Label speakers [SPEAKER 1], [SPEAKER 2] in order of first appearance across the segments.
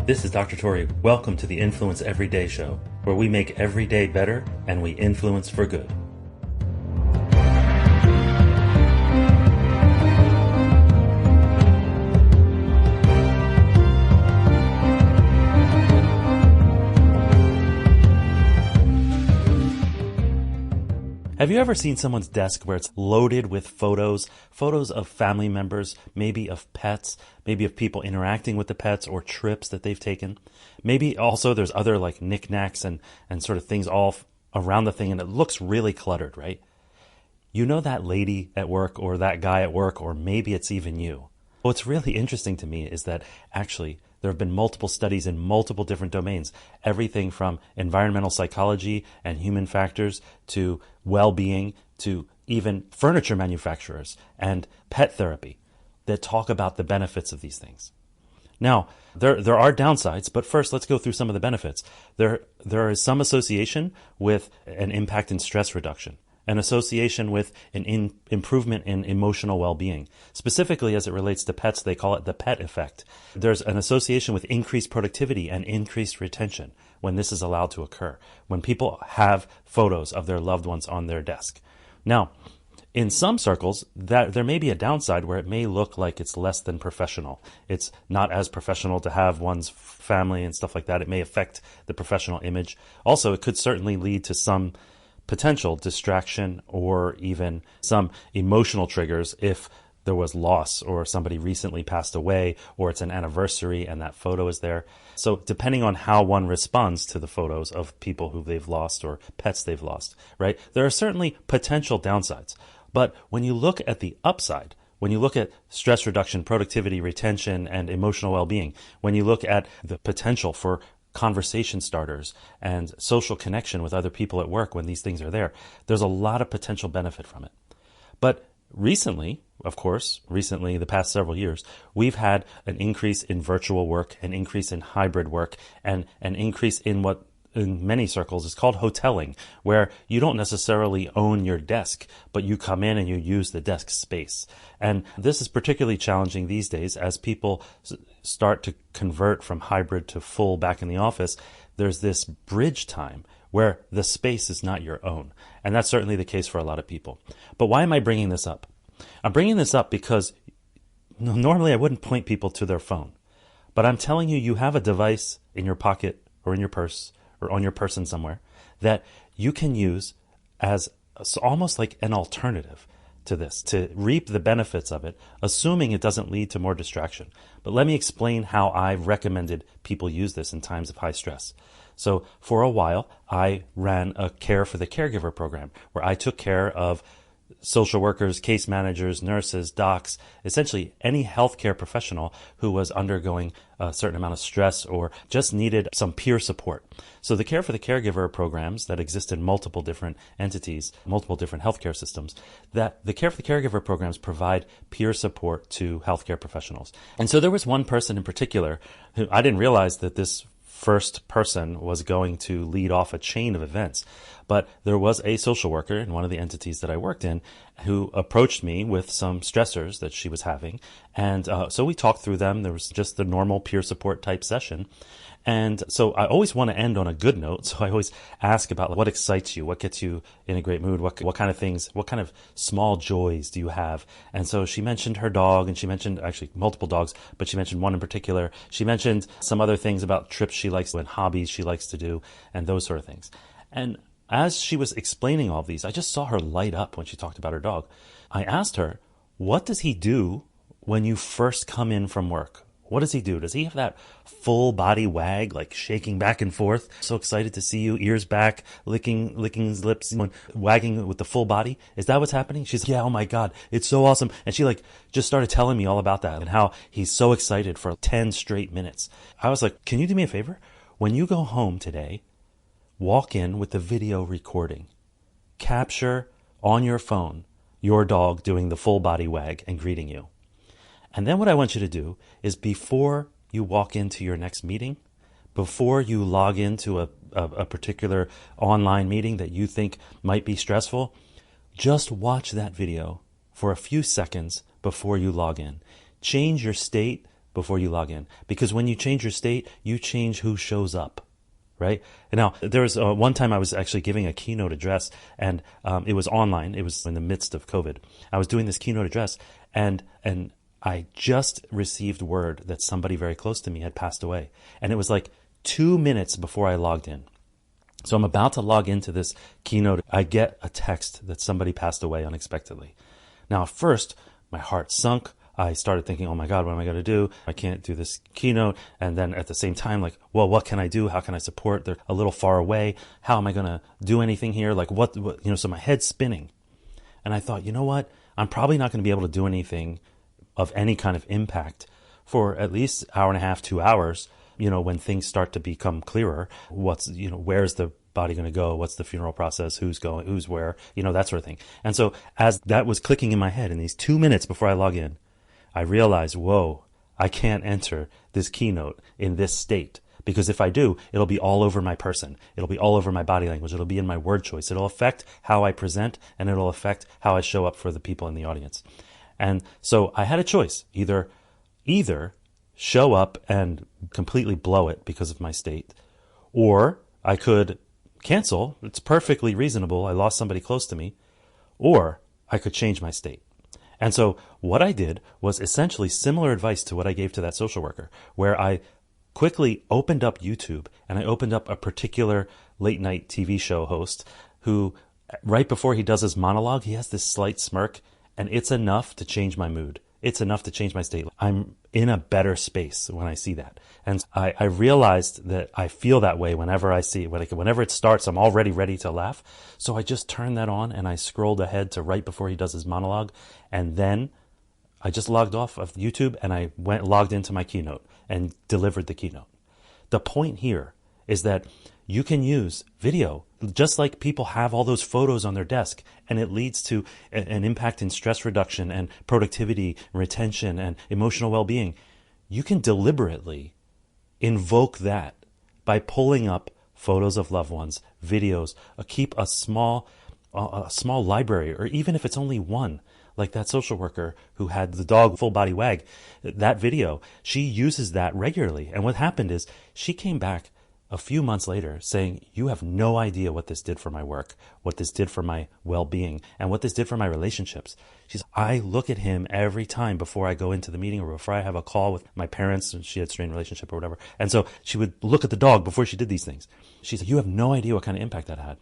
[SPEAKER 1] This is Dr. Tori. Welcome to the Influence Everyday Show, where we make every day better and we influence for good. Have you ever seen someone's desk where it's loaded with photos of family members, maybe of pets, maybe of people interacting with the pets or trips that they've taken? Maybe also there's other like knickknacks and sort of things all around the thing, and it looks really cluttered, right? You know that lady at work or that guy at work, or maybe it's even you. What's really interesting to me is that actually there have been multiple studies in multiple different domains, everything from environmental psychology and human factors to well-being to even furniture manufacturers and pet therapy that talk about the benefits of these things. Now, there are downsides, but first let's go through some of the benefits. There is some association with an impact in stress reduction, an association with an improvement in emotional well-being. Specifically, as it relates to pets, they call it the pet effect. There's an association with increased productivity and increased retention when this is allowed to occur, when people have photos of their loved ones on their desk. Now, in some circles, that there may be a downside where it may look like it's less than professional. It's not as professional to have one's family and stuff like that. It may affect the professional image. Also, it could certainly lead to some potential distraction or even some emotional triggers if there was loss or somebody recently passed away or it's an anniversary and that photo is there. So depending on how one responds to the photos of people who they've lost or pets they've lost, right? There are certainly potential downsides. But when you look at the upside, when you look at stress reduction, productivity, retention, and emotional well-being, when you look at the potential for conversation starters and social connection with other people at work when these things are there, there's a lot of potential benefit from it. But recently, the past several years, we've had an increase in virtual work, an increase in hybrid work, and an increase in what in many circles is called hoteling, where you don't necessarily own your desk, but you come in and you use the desk space. And this is particularly challenging these days as people start to convert from hybrid to full back in the office. There's this bridge time where the space is not your own. And that's certainly the case for a lot of people. But why am I bringing this up? I'm bringing this up because normally I wouldn't point people to their phone. But I'm telling you, you have a device in your pocket or in your purse or on your person somewhere that you can use as almost like an alternative to this, to reap the benefits of it, assuming it doesn't lead to more distraction. But let me explain how I've recommended people use this in times of high stress. So for a while, I ran a Care for the Caregiver program where I took care of social workers, case managers, nurses, docs, essentially any healthcare professional who was undergoing a certain amount of stress or just needed some peer support. So the Care for the Caregiver programs that exist in multiple different entities, multiple different healthcare systems, that the Care for the Caregiver programs provide peer support to healthcare professionals. And so there was one person in particular who I didn't realize that this first person was going to lead off a chain of events. But there was a social worker in one of the entities that I worked in who approached me with some stressors that she was having. And so we talked through them. There was just the normal peer support type session. And so I always want to end on a good note. So I always ask about what excites you, what gets you in a great mood, what kind of things, what kind of small joys do you have? And so she mentioned her dog, and she mentioned actually multiple dogs, but she mentioned one in particular. She mentioned some other things about trips she likes and hobbies she likes to do and those sort of things. And as she was explaining all of these, I just saw her light up when she talked about her dog. I asked her, what does he do when you first come in from work? What does he do? Does he have that full body wag, like shaking back and forth? So excited to see you, ears back, licking his lips, wagging with the full body? Is that what's happening? She's like, yeah, oh my God, it's so awesome. And she just started telling me all about that and how he's so excited for 10 straight minutes. I was like, can you do me a favor? When you go home today, walk in with the video recording. Capture on your phone your dog doing the full body wag and greeting you. And then what I want you to do is before you walk into your next meeting, before you log into a particular online meeting that you think might be stressful, just watch that video for a few seconds before you log in. Change your state before you log in. Because when you change your state, you change who shows up. Right? And now, there was one time I was actually giving a keynote address, and it was online. It was in the midst of COVID. I was doing this keynote address, and I just received word that somebody very close to me had passed away. And it was like 2 minutes before I logged in. So I'm about to log into this keynote. I get a text that somebody passed away unexpectedly. Now, at first, my heart sunk. I started thinking, oh my God, what am I going to do? I can't do this keynote. And then at the same time, like, well, what can I do? How can I support? They're a little far away. How am I going to do anything here? Like what, so my head's spinning. And I thought, you know what? I'm probably not going to be able to do anything of any kind of impact for at least an hour and a half, 2 hours, when things start to become clearer. Where's the body going to go? What's the funeral process? Who's going, who's where, that sort of thing. And so as that was clicking in my head in these 2 minutes before I log in, I realized, whoa, I can't enter this keynote in this state, because if I do, it'll be all over my person. It'll be all over my body language. It'll be in my word choice. It'll affect how I present, and it'll affect how I show up for the people in the audience. And so I had a choice, either show up and completely blow it because of my state, or I could cancel. It's perfectly reasonable. I lost somebody close to me. Or I could change my state. And so what I did was essentially similar advice to what I gave to that social worker, where I quickly opened up YouTube and I opened up a particular late night TV show host who, right before he does his monologue, he has this slight smirk, and it's enough to change my mood. It's enough to change my state. I'm in a better space when I see that. And I realized that I feel that way whenever I see it. Whenever it starts, I'm already ready to laugh. So I just turned that on and I scrolled ahead to right before he does his monologue. And then I just logged off of YouTube and I logged into my keynote and delivered the keynote. The point here is that you can use video, just like people have all those photos on their desk, and it leads to an impact in stress reduction and productivity, retention, and emotional well-being. You can deliberately invoke that by pulling up photos of loved ones, videos, keep a small library, or even if it's only one, like that social worker who had the dog full body wag, that video, she uses that regularly. And what happened is she came back a few months later saying, you have no idea what this did for my work, what this did for my well-being, and what this did for my relationships. She's, I look at him every time before I go into the meeting or before I have a call with my parents, and she had a strained relationship or whatever. And so she would look at the dog before she did these things. She said, you have no idea what kind of impact that had.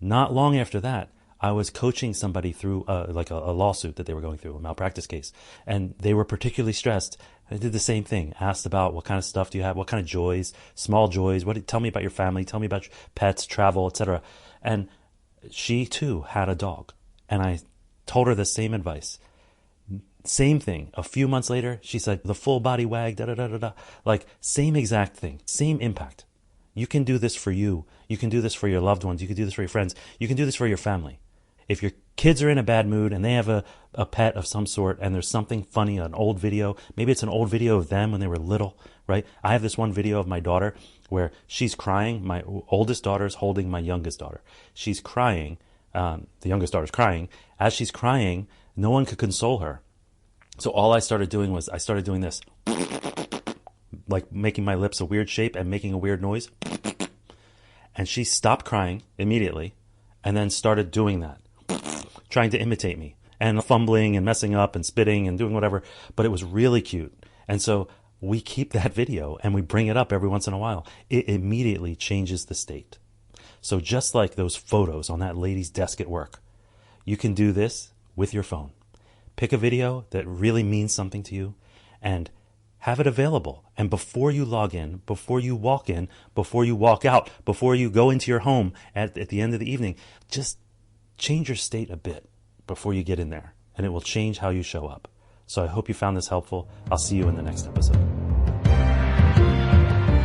[SPEAKER 1] Not long after that, I was coaching somebody through a lawsuit that they were going through, a malpractice case, and they were particularly stressed. I did the same thing, asked about what kind of stuff do you have, what kind of joys, small joys, tell me about your family, tell me about your pets, travel, etc. And she too had a dog, and I told her the same advice. Same thing. A few months later, she said, the full body wag, da-da-da-da-da. Like, same exact thing, same impact. You can do this for you. You can do this for your loved ones. You can do this for your friends. You can do this for your family. If your kids are in a bad mood and they have a pet of some sort and there's something funny, an old video, maybe it's an old video of them when they were little, right? I have this one video of my daughter where she's crying. My oldest daughter's holding my youngest daughter. She's crying. The youngest daughter's crying. As she's crying, no one could console her. So all I started doing was I started doing this, like making my lips a weird shape and making a weird noise. And she stopped crying immediately and then started doing that, trying to imitate me and fumbling and messing up and spitting and doing whatever. But it was really cute. And so we keep that video and we bring it up every once in a while. It immediately changes the state. So just like those photos on that lady's desk at work, you can do this with your phone. Pick a video that really means something to you and have it available. And before you log in, before you walk out, before you go into your home at the end of the evening, just change your state a bit before you get in there, and it will change how you show up. So I hope you found this helpful. I'll see you in the next episode.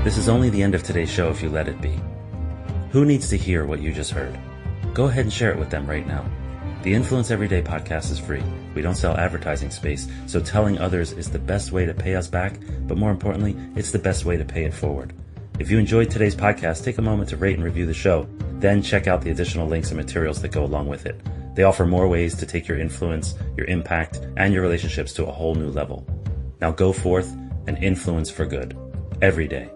[SPEAKER 1] This is only the end of today's show if you let it be. Who needs to hear what you just heard? Go ahead and share it with them right now. The Influence Everyday podcast is free. We don't sell advertising space, so telling others is the best way to pay us back, but more importantly, it's the best way to pay it forward. If you enjoyed today's podcast, take a moment to rate and review the show, then check out the additional links and materials that go along with it. They offer more ways to take your influence, your impact, and your relationships to a whole new level. Now go forth and influence for good every day.